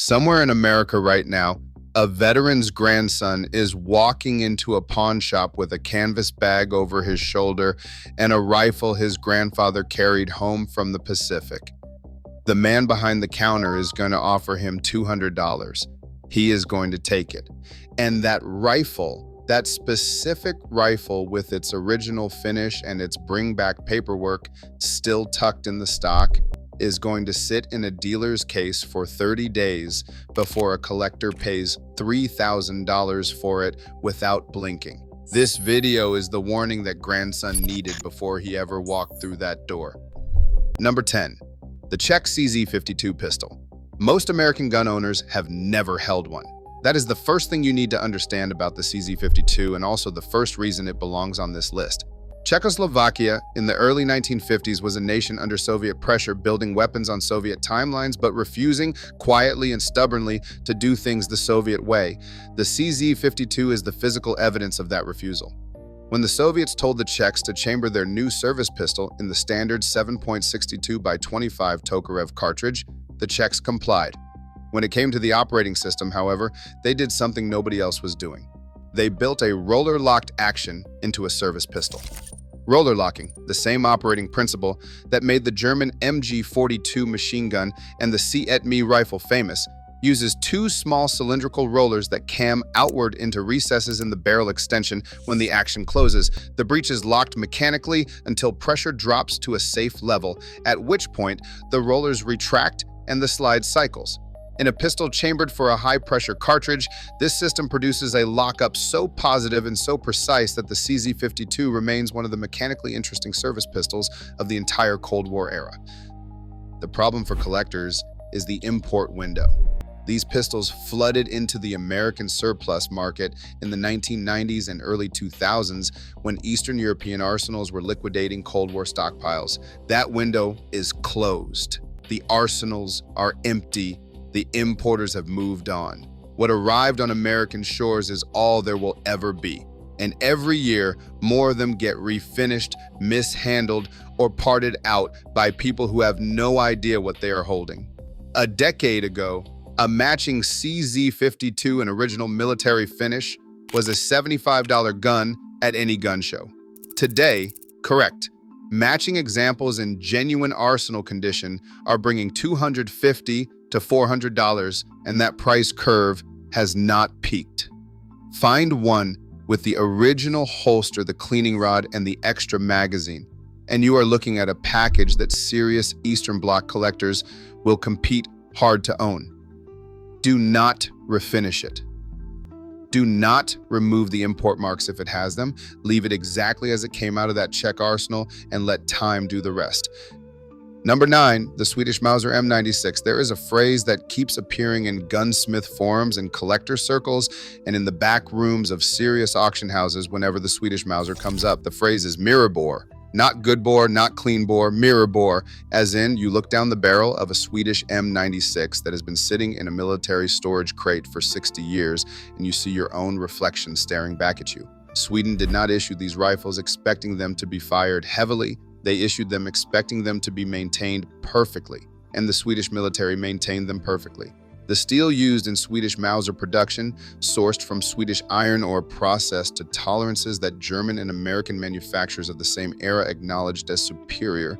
Somewhere in America right now, a veteran's grandson is walking into a pawn shop with a canvas bag over his shoulder and a rifle his grandfather carried home from the Pacific. The man behind the counter is going to offer him $200. He is going to take it. And that rifle, that specific rifle with its original finish and its bring-back paperwork still tucked in the stock, is going to sit in a dealer's case for 30 days before a collector pays $3,000 for it without blinking. This video is the warning that grandson needed before he ever walked through that door. Number 10. The Czech CZ52 pistol. Most American gun owners have never held one. That is the first thing you need to understand about the CZ52 and also the first reason it belongs on this list. Czechoslovakia in the early 1950s was a nation under Soviet pressure, building weapons on Soviet timelines, but refusing quietly and stubbornly to do things the Soviet way. The CZ52 is the physical evidence of that refusal. When the Soviets told the Czechs to chamber their new service pistol in the standard 7.62 by 25 Tokarev cartridge, the Czechs complied. When it came to the operating system, however, they did something nobody else was doing. They built a roller-locked action into a service pistol. Roller locking, the same operating principle that made the German MG42 machine gun and the See-et-me rifle famous, uses two small cylindrical rollers that cam outward into recesses in the barrel extension. When the action closes, the breech is locked mechanically until pressure drops to a safe level, at which point the rollers retract and the slide cycles. In a pistol chambered for a high-pressure cartridge, this system produces a lockup so positive and so precise that the CZ52 remains one of the mechanically interesting service pistols of the entire Cold War era. The problem for collectors is the import window. These pistols flooded into the American surplus market in the 1990s and early 2000s when Eastern European arsenals were liquidating Cold War stockpiles. That window is closed. The arsenals are empty. The importers have moved on. What arrived on American shores is all there will ever be. And every year, more of them get refinished, mishandled, or parted out by people who have no idea what they are holding. A decade ago, a matching CZ52 and original military finish was a $75 gun at any gun show. Today, correct, matching examples in genuine arsenal condition are bringing $250 to $400, and that price curve has not peaked. Find one with the original holster, the cleaning rod, and the extra magazine, and you are looking at a package that serious Eastern Bloc collectors will compete hard to own. Do not refinish it. Do not remove the import marks if it has them. Leave it exactly as it came out of that Czech arsenal and let time do the rest. Number 9, the Swedish Mauser M96. There is a phrase that keeps appearing in gunsmith forums and collector circles and in the back rooms of serious auction houses whenever the Swedish Mauser comes up. The phrase is mirror bore. Not good bore, not clean bore, mirror bore, as in you look down the barrel of a Swedish M96 that has been sitting in a military storage crate for 60 years and you see your own reflection staring back at you. Sweden did not issue these rifles expecting them to be fired heavily. They issued them expecting them to be maintained perfectly, and the Swedish military maintained them perfectly. The steel used in Swedish Mauser production, sourced from Swedish iron ore processed to tolerances that German and American manufacturers of the same era acknowledged as superior,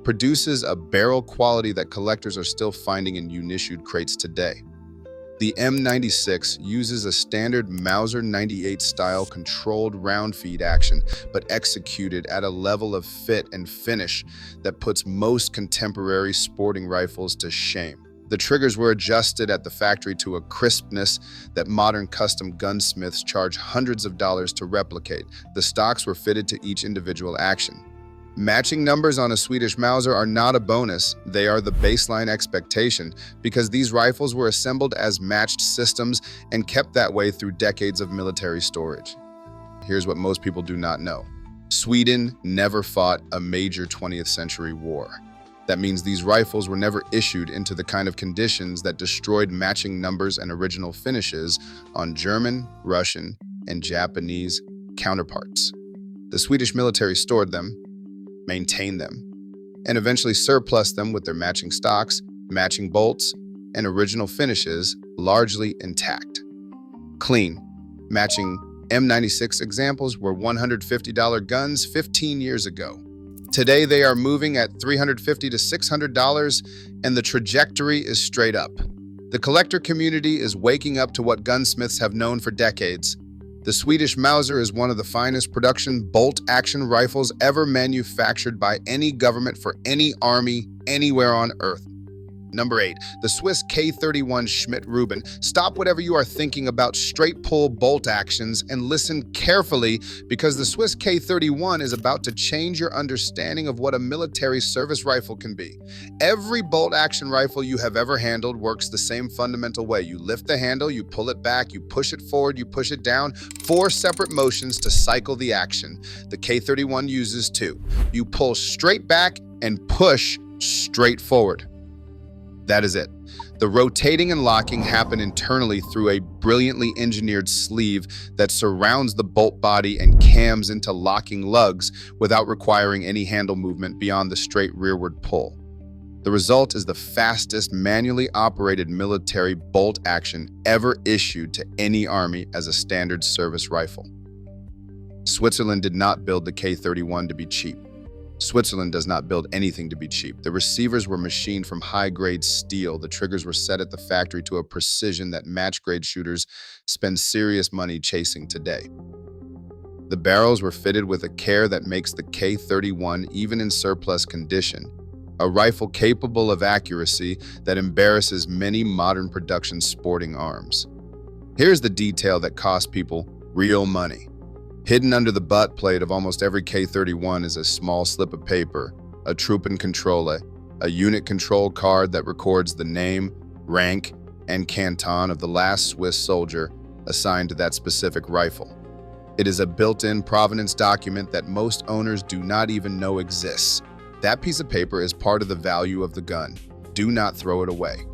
produces a barrel quality that collectors are still finding in unissued crates today. The M96 uses a standard Mauser 98 style controlled round feed action, but executed at a level of fit and finish that puts most contemporary sporting rifles to shame. The triggers were adjusted at the factory to a crispness that modern custom gunsmiths charge hundreds of dollars to replicate. The stocks were fitted to each individual action. Matching numbers on a Swedish Mauser are not a bonus, they are the baseline expectation because these rifles were assembled as matched systems and kept that way through decades of military storage. Here's what most people do not know. Sweden never fought a major 20th century war. That means these rifles were never issued into the kind of conditions that destroyed matching numbers and original finishes on German, Russian, and Japanese counterparts. The Swedish military stored them, maintained them, and eventually surplused them with their matching stocks, matching bolts, and original finishes largely intact. Clean, matching M96 examples were $150 guns 15 years ago. Today they are moving at $350 to $600, and the trajectory is straight up. The collector community is waking up to what gunsmiths have known for decades. The Swedish Mauser is one of the finest production bolt-action rifles ever manufactured by any government for any army anywhere on Earth. Number 8, the Swiss K31 Schmidt-Rubin. Stop whatever you are thinking about straight-pull bolt actions and listen carefully, because the Swiss K31 is about to change your understanding of what a military service rifle can be. Every bolt-action rifle you have ever handled works the same fundamental way. You lift the handle, you pull it back, you push it forward, you push it down, 4 separate motions to cycle the action. The K31 uses 2. You pull straight back and push straight forward. That is it. The rotating and locking happen internally through a brilliantly engineered sleeve that surrounds the bolt body and cams into locking lugs without requiring any handle movement beyond the straight rearward pull. The result is the fastest manually operated military bolt action ever issued to any army as a standard service rifle. Switzerland did not build the K31 to be cheap. Switzerland does not build anything to be cheap. The receivers were machined from high-grade steel. The triggers were set at the factory to a precision that match-grade shooters spend serious money chasing today. The barrels were fitted with a care that makes the K31, even in surplus condition, a rifle capable of accuracy that embarrasses many modern production sporting arms. Here's the detail that costs people real money. Hidden under the butt plate of almost every K31 is a small slip of paper, a Truppenkontrolle, a unit control card that records the name, rank, and canton of the last Swiss soldier assigned to that specific rifle. It is a built-in provenance document that most owners do not even know exists. That piece of paper is part of the value of the gun. Do not throw it away.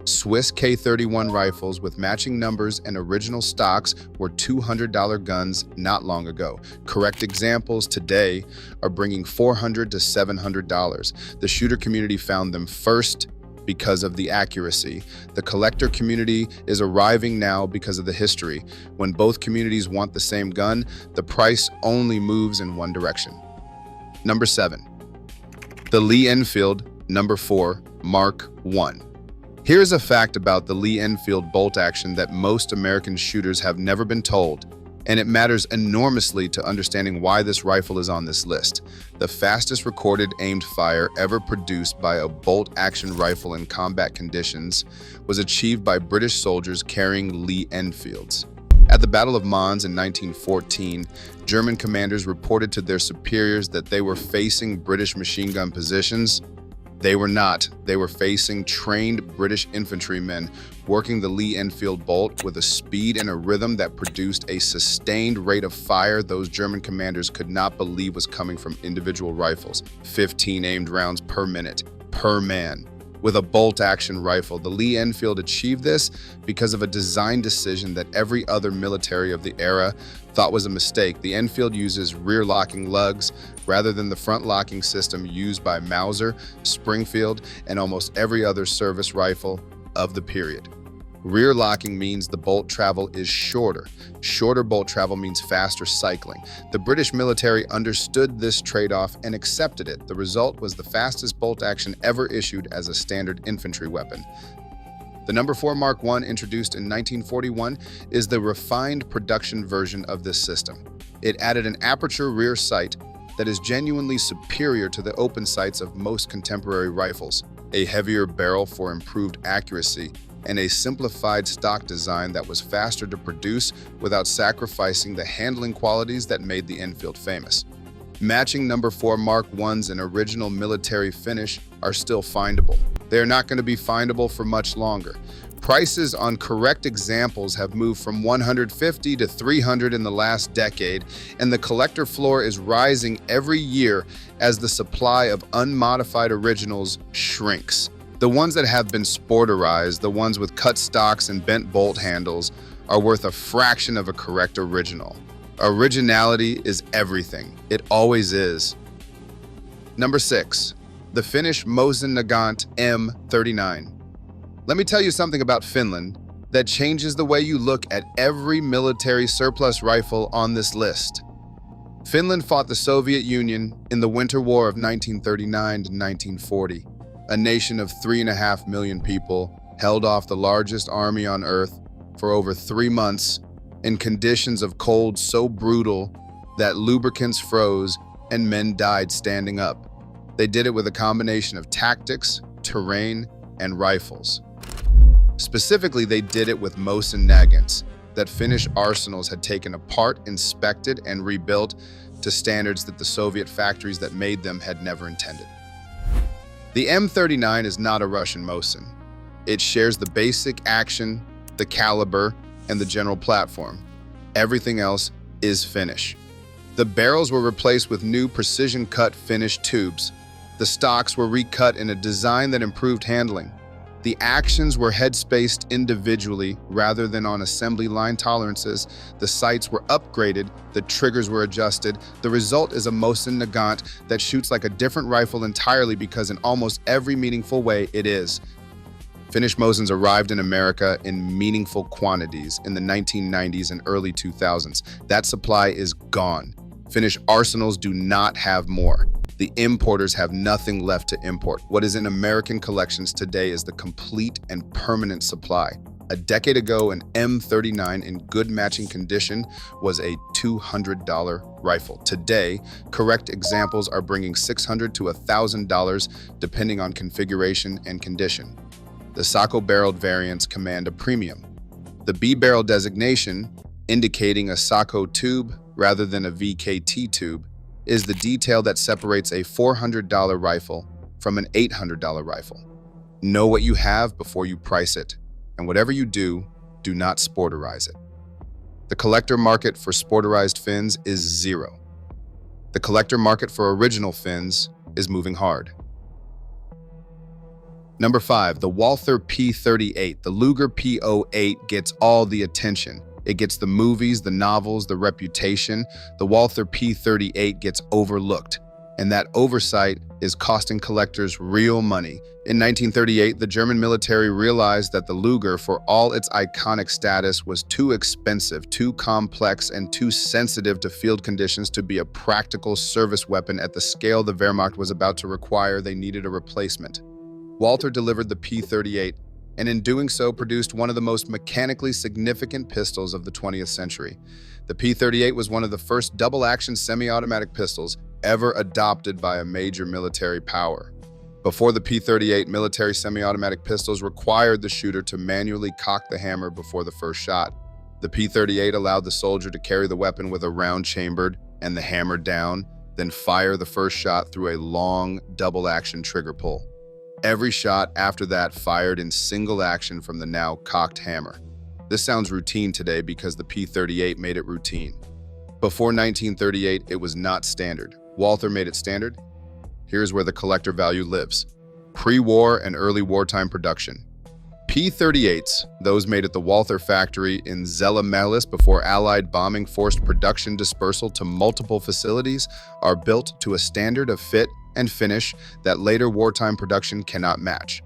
Swiss K31 rifles with matching numbers and original stocks were $200 guns not long ago. Correct examples today are bringing $400 to $700. The shooter community found them first because of the accuracy. The collector community is arriving now because of the history. When both communities want the same gun, the price only moves in one direction. Number 7. The Lee Enfield Number 4 Mark I. Here's a fact about the Lee Enfield bolt action that most American shooters have never been told, and it matters enormously to understanding why this rifle is on this list. The fastest recorded aimed fire ever produced by a bolt-action rifle in combat conditions was achieved by British soldiers carrying Lee Enfields. At the Battle of Mons in 1914, German commanders reported to their superiors that they were facing British machine gun positions. They were not. They were facing trained British infantrymen working the Lee Enfield bolt with a speed and a rhythm that produced a sustained rate of fire those German commanders could not believe was coming from individual rifles. 15 aimed rounds per minute, per man. With a bolt-action rifle, the Lee Enfield achieved this because of a design decision that every other military of the era thought was a mistake. The Enfield uses rear-locking lugs rather than the front-locking system used by Mauser, Springfield, and almost every other service rifle of the period. Rear locking means the bolt travel is shorter. Shorter bolt travel means faster cycling. The British military understood this trade-off and accepted it. The result was the fastest bolt action ever issued as a standard infantry weapon. The number 4 Mark I, introduced in 1941, is the refined production version of this system. It added an aperture rear sight that is genuinely superior to the open sights of most contemporary rifles, a heavier barrel for improved accuracy, and a simplified stock design that was faster to produce without sacrificing the handling qualities that made the Enfield famous. Matching number 4 Mark I's in original military finish are still findable. They are not going to be findable for much longer. Prices on correct examples have moved from $150 to $300 in the last decade, and the collector floor is rising every year as the supply of unmodified originals shrinks. The ones that have been sporterized, the ones with cut stocks and bent bolt handles, are worth a fraction of a correct original. Originality is everything. It always is. Number 6. The Finnish Mosin Nagant M39. Let me tell you something about Finland that changes the way you look at every military surplus rifle on this list. Finland fought the Soviet Union in the Winter War of 1939 to 1940. A nation of 3.5 million people held off the largest army on Earth for over 3 months in conditions of cold so brutal that lubricants froze and men died standing up. They did it with a combination of tactics, terrain, and rifles. Specifically, they did it with Mosin Nagants that Finnish arsenals had taken apart, inspected, and rebuilt to standards that the Soviet factories that made them had never intended. The M39 is not a Russian Mosin. It shares the basic action, the caliber, and the general platform. Everything else is Finnish. The barrels were replaced with new precision-cut Finnish tubes. The stocks were recut in a design that improved handling. The actions were head-spaced individually rather than on assembly line tolerances. The sights were upgraded, the triggers were adjusted. The result is a Mosin Nagant that shoots like a different rifle entirely because in almost every meaningful way it is. Finnish Mosins arrived in America in meaningful quantities in the 1990s and early 2000s. That supply is gone. Finnish arsenals do not have more. The importers have nothing left to import. What is in American collections today is the complete and permanent supply. A decade ago, an M39 in good matching condition was a $200 rifle. Today, correct examples are bringing $600 to $1,000 depending on configuration and condition. The Sako-barreled variants command a premium. The B-barrel designation, indicating a Sako tube rather than a VKT tube, is the detail that separates a $400 rifle from an $800 rifle. Know what you have before you price it, and whatever you do, do not sporterize it. The collector market for sporterized fins is zero. The collector market for original fins is moving hard. Number 5, the Walther P38. The Luger P08 gets all the attention. It gets the movies, the novels, the reputation. The Walther P38 gets overlooked, and that oversight is costing collectors real money. In 1938, the German military realized that the Luger, for all its iconic status, was too expensive, too complex, and too sensitive to field conditions to be a practical service weapon at the scale the Wehrmacht was about to require. They needed a replacement. Walther delivered the P38, and in doing so produced one of the most mechanically significant pistols of the 20th century. The P38 was one of the first double-action semi-automatic pistols ever adopted by a major military power. Before the P38, military semi-automatic pistols required the shooter to manually cock the hammer before the first shot. The P38 allowed the soldier to carry the weapon with a round chambered and the hammer down, then fire the first shot through a long double-action trigger pull. Every shot after that fired in single action from the now cocked hammer. This sounds routine today because the P38 made it routine. Before 1938, it was not standard. Walther made it standard. Here's where the collector value lives. Pre-war and early wartime production. P38s, those made at the Walther factory in Zella before Allied bombing forced production dispersal to multiple facilities, are built to a standard of fit and finish that later wartime production cannot match.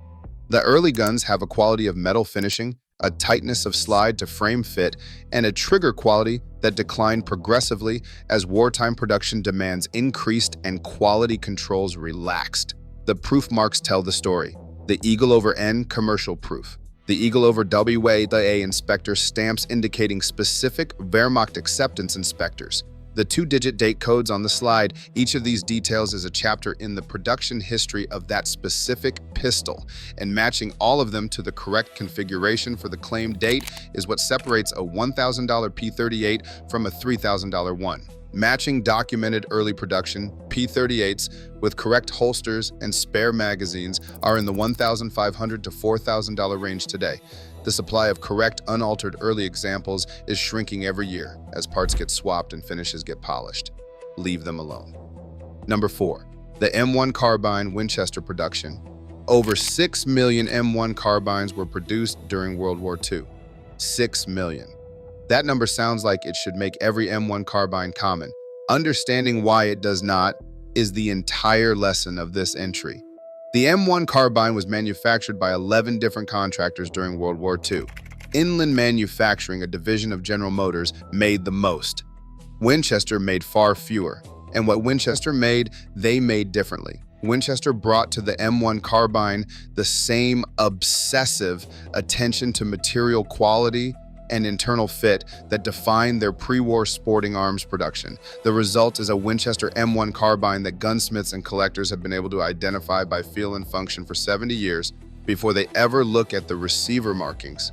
The early guns have a quality of metal finishing, a tightness of slide to frame fit, and a trigger quality that declined progressively as wartime production demands increased and quality controls relaxed. The proof marks tell the story. The eagle over N, commercial proof. The eagle over WA inspector stamps indicating specific Wehrmacht acceptance inspectors. The 2-digit date codes on the slide, each of these details is a chapter in the production history of that specific pistol, and matching all of them to the correct configuration for the claimed date is what separates a $1,000 P38 from a $3,000 one. Matching documented early production P38s with correct holsters and spare magazines are in the $1,500 to $4,000 range today. The supply of correct, unaltered early examples is shrinking every year as parts get swapped and finishes get polished. Leave them alone. Number 4, the M1 carbine Winchester production. Over 6 million M1 carbines were produced during World War II. 6 million. That number sounds like it should make every M1 carbine common. Understanding why it does not is the entire lesson of this entry. The M1 carbine was manufactured by 11 different contractors during World War II. Inland Manufacturing, a division of General Motors, made the most. Winchester made far fewer, and what Winchester made, they made differently. Winchester brought to the M1 carbine the same obsessive attention to material quality and internal fit that defined their pre-war sporting arms production. The result is a Winchester M1 carbine that gunsmiths and collectors have been able to identify by feel and function for 70 years before they ever look at the receiver markings.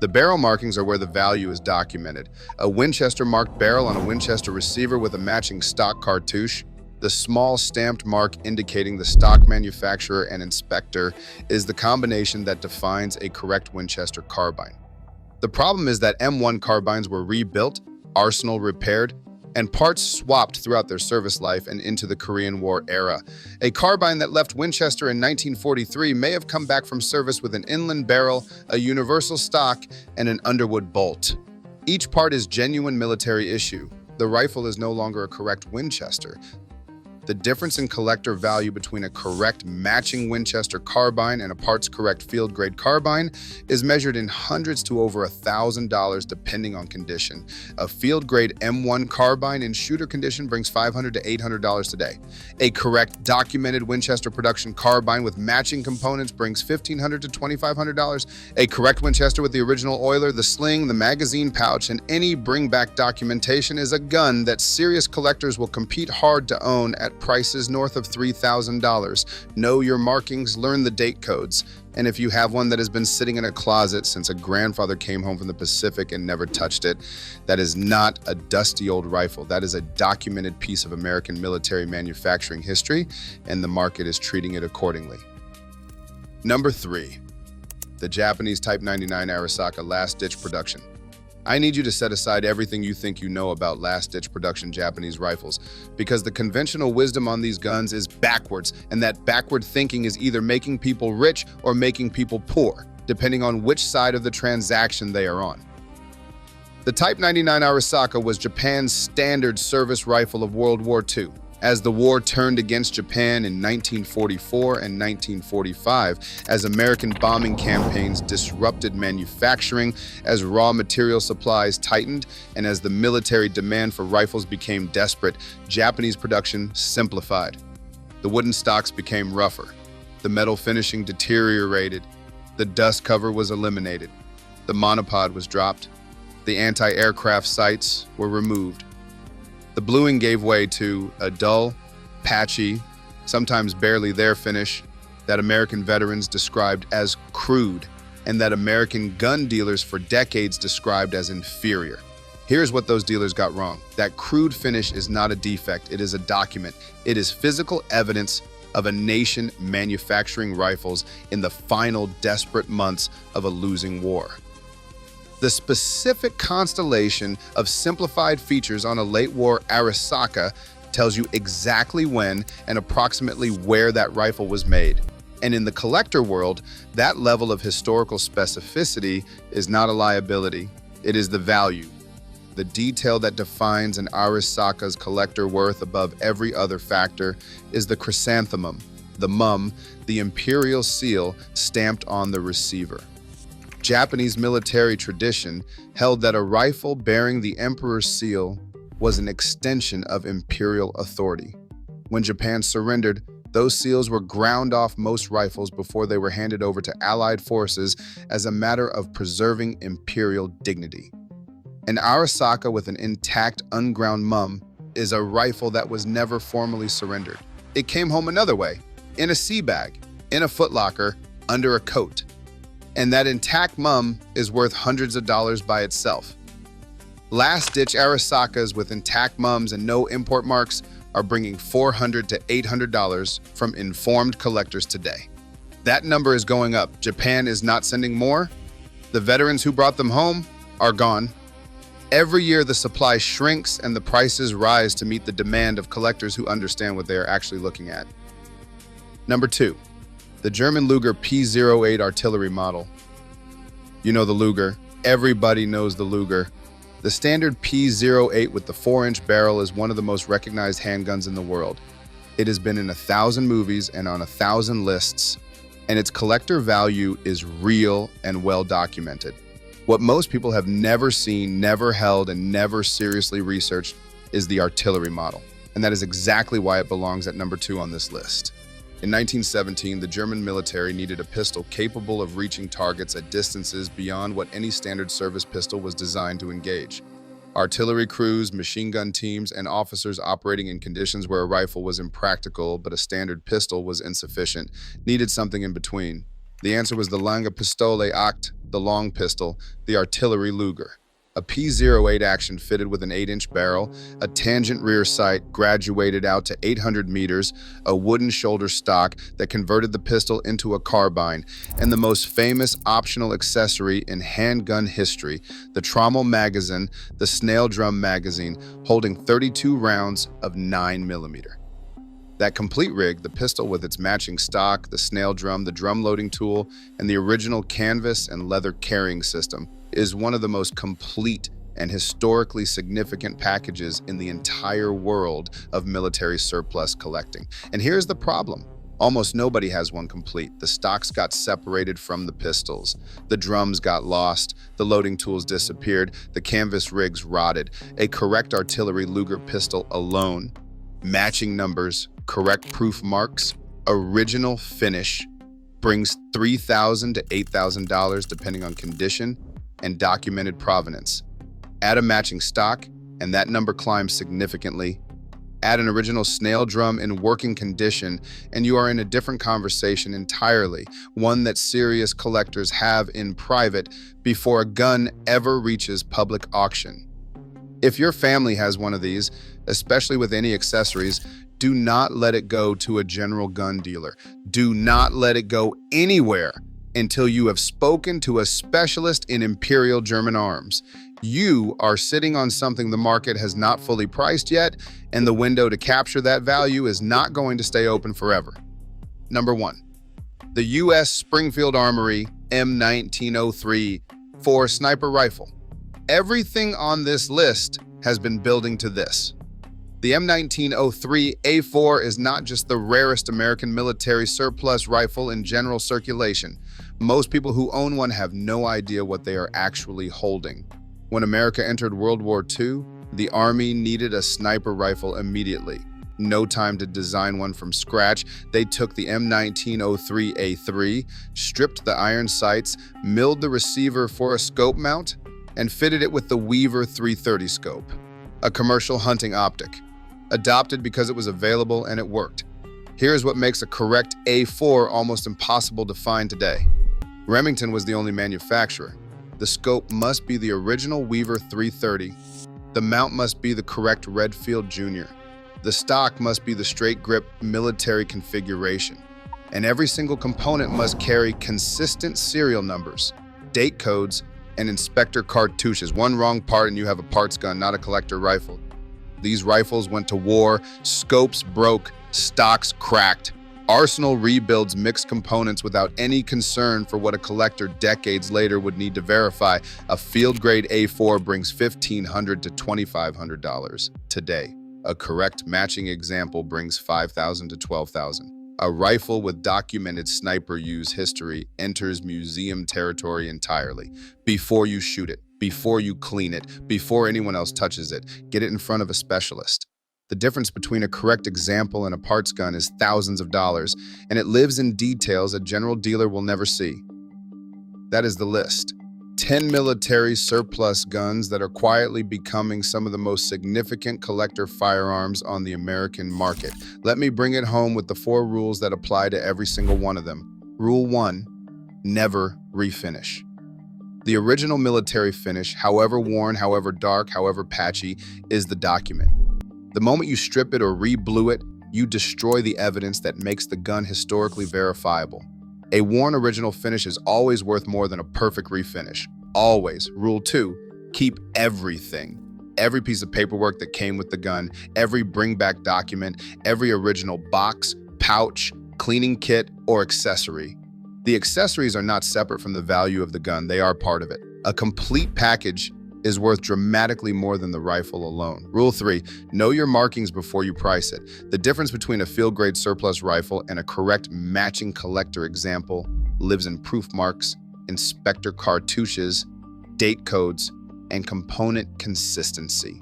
The barrel markings are where the value is documented. A Winchester marked barrel on a Winchester receiver with a matching stock cartouche. The small stamped mark indicating the stock manufacturer and inspector is the combination that defines a correct Winchester carbine. The problem is that M1 carbines were rebuilt, arsenal repaired, and parts swapped throughout their service life and into the Korean War era. A carbine that left Winchester in 1943 may have come back from service with an inland barrel, a universal stock, and an Underwood bolt. Each part is genuine military issue. The rifle is no longer a correct Winchester. The difference in collector value between a correct matching Winchester carbine and a parts correct field grade carbine is measured in hundreds to over $1,000 depending on condition. A field grade M1 carbine in shooter condition brings $500 to $800 today. A correct documented Winchester production carbine with matching components brings $1,500 to $2,500. A correct Winchester with the original oiler, the sling, the magazine pouch, and any bring back documentation is a gun that serious collectors will compete hard to own at prices north of $3,000. Know your markings, learn the date codes, and if you have one that has been sitting in a closet since a grandfather came home from the Pacific and never touched it, that is not a dusty old rifle. That is a documented piece of American military manufacturing history, and the market is treating it accordingly. Number 3, the Japanese Type 99 Arisaka last-ditch production. I need you to set aside everything you think you know about last-ditch production Japanese rifles, because the conventional wisdom on these guns is backwards, and that backward thinking is either making people rich or making people poor, depending on which side of the transaction they are on. The Type 99 Arisaka was Japan's standard service rifle of World War II. As the war turned against Japan in 1944 and 1945, as American bombing campaigns disrupted manufacturing, as raw material supplies tightened, and as the military demand for rifles became desperate, Japanese production simplified. The wooden stocks became rougher. The metal finishing deteriorated. The dust cover was eliminated. The monopod was dropped. The anti-aircraft sights were removed. The bluing gave way to a dull, patchy, sometimes barely there finish that American veterans described as crude, and that American gun dealers for decades described as inferior. Here's what those dealers got wrong. That crude finish is not a defect, it is a document. It is physical evidence of a nation manufacturing rifles in the final desperate months of a losing war. The specific constellation of simplified features on a late-war Arisaka tells you exactly when and approximately where that rifle was made. And in the collector world, that level of historical specificity is not a liability, it is the value. The detail that defines an Arisaka's collector worth above every other factor is the chrysanthemum, the mum, the imperial seal stamped on the receiver. Japanese military tradition held that a rifle bearing the emperor's seal was an extension of imperial authority. When Japan surrendered, those seals were ground off most rifles before they were handed over to Allied forces as a matter of preserving imperial dignity. An Arisaka with an intact, unground mum is a rifle that was never formally surrendered. It came home another way, in a sea bag, in a footlocker, under a coat. And that intact mum is worth hundreds of dollars by itself. Last-ditch Arisakas with intact mums and no import marks are bringing $400 to $800 from informed collectors today. That number is going up. Japan is not sending more. The veterans who brought them home are gone. Every year the supply shrinks and the prices rise to meet the demand of collectors who understand what they are actually looking at. Number 2. The German Luger P08 artillery model. You know the Luger. Everybody knows the Luger. The standard P08 with the 4-inch barrel is one of the most recognized handguns in the world. It has been in 1,000 movies and on 1,000 lists, and its collector value is real and well documented. What most people have never seen, never held, and never seriously researched is the artillery model, and that is exactly why it belongs at number 2 on this list. In 1917, the German military needed a pistol capable of reaching targets at distances beyond what any standard service pistol was designed to engage. Artillery crews, machine gun teams, and officers operating in conditions where a rifle was impractical but a standard pistol was insufficient needed something in between. The answer was the Lange Pistole Acht, the long pistol, the artillery Luger. A P08 action fitted with an 8-inch barrel, a tangent rear sight graduated out to 800 meters, a wooden shoulder stock that converted the pistol into a carbine, and the most famous optional accessory in handgun history, the trommel magazine, the snail drum magazine, holding 32 rounds of 9mm. That complete rig, the pistol with its matching stock, the snail drum, the drum loading tool, and the original canvas and leather carrying system, is one of the most complete and historically significant packages in the entire world of military surplus collecting. And here's the problem. Almost nobody has one complete. The stocks got separated from the pistols. The drums got lost. The loading tools disappeared. The canvas rigs rotted. A correct artillery Luger pistol alone, matching numbers, correct proof marks, original finish, brings $3,000 to $8,000 depending on condition and documented provenance. Add a matching stock, and that number climbs significantly. Add an original snail drum in working condition, and you are in a different conversation entirely, one that serious collectors have in private before a gun ever reaches public auction. If your family has one of these, especially with any accessories, do not let it go to a general gun dealer. Do not let it go anywhere until you have spoken to a specialist in Imperial German arms. You are sitting on something the market has not fully priced yet, and the window to capture that value is not going to stay open forever. Number 1, the U.S. Springfield Armory M1903 4 sniper rifle. Everything on this list has been building to this. The M1903A4 is not just the rarest American military surplus rifle in general circulation. Most people who own one have no idea what they are actually holding. When America entered World War II, the Army needed a sniper rifle immediately. No time to design one from scratch. They took the M1903A3, stripped the iron sights, milled the receiver for a scope mount, and fitted it with the Weaver 330 scope, a commercial hunting optic. Adopted because it was available and it worked. Here's what makes a correct A4 almost impossible to find today. Remington was the only manufacturer. The scope must be the original Weaver 330. The mount must be the correct Redfield Jr. The stock must be the straight grip military configuration. And every single component must carry consistent serial numbers, date codes, and inspector cartouches. One wrong part and you have a parts gun, not a collector rifle. These rifles went to war, scopes broke, stocks cracked. Arsenal rebuilds mixed components without any concern for what a collector decades later would need to verify. A field-grade A4 brings $1,500 to $2,500 today. A correct matching example brings $5,000 to $12,000. A rifle with documented sniper use history enters museum territory entirely. Before you shoot it, before you clean it, before anyone else touches it, get it in front of a specialist. The difference between a correct example and a parts gun is thousands of dollars, and it lives in details a general dealer will never see. That is the list. 10 military surplus guns that are quietly becoming some of the most significant collector firearms on the American market. Let me bring it home with the 4 rules that apply to every single one of them. Rule 1, never refinish. The original military finish, however worn, however dark, however patchy, is the document. The moment you strip it or re-blue it, you destroy the evidence that makes the gun historically verifiable. A worn original finish is always worth more than a perfect refinish. Always. Rule 2, keep everything. Every piece of paperwork that came with the gun, every bring-back document, every original box, pouch, cleaning kit, or accessory. The accessories are not separate from the value of the gun, they are part of it. A complete package is worth dramatically more than the rifle alone. Rule 3, know your markings before you price it. The difference between a field-grade surplus rifle and a correct matching collector example lives in proof marks, inspector cartouches, date codes, and component consistency.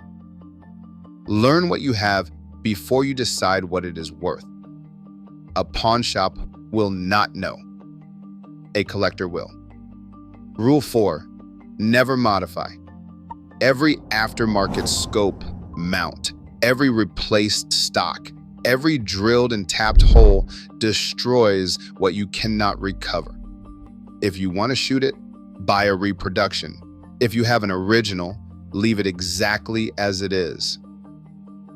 Learn what you have before you decide what it is worth. A pawn shop will not know. A collector will. Rule 4, never modify. Every aftermarket scope mount, every replaced stock, every drilled and tapped hole destroys what you cannot recover. If you want to shoot it, buy a reproduction. If you have an original, leave it exactly as it is.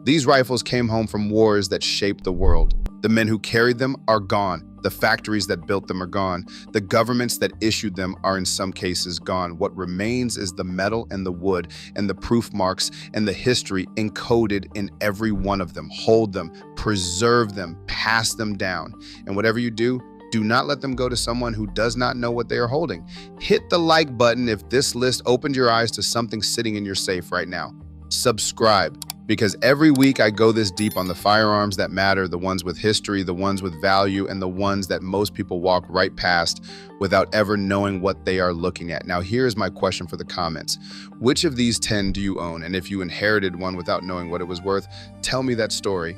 These rifles came home from wars that shaped the world. The men who carried them are gone. The factories that built them are gone. The governments that issued them are in some cases gone. What remains is the metal and the wood and the proof marks and the history encoded in every one of them. Hold them, preserve them, pass them down. And whatever you do not let them go to someone who does not know what they are holding. Hit the like button if this list opened your eyes to something sitting in your safe right now. Subscribe, because every week I go this deep on the firearms that matter, the ones with history, the ones with value, and the ones that most people walk right past without ever knowing what they are looking at. Now, here's my question for the comments. Which of these 10 do you own? And if you inherited one without knowing what it was worth, tell me that story.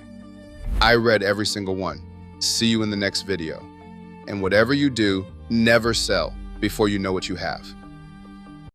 I read every single one. See you in the next video. And whatever you do, never sell before you know what you have.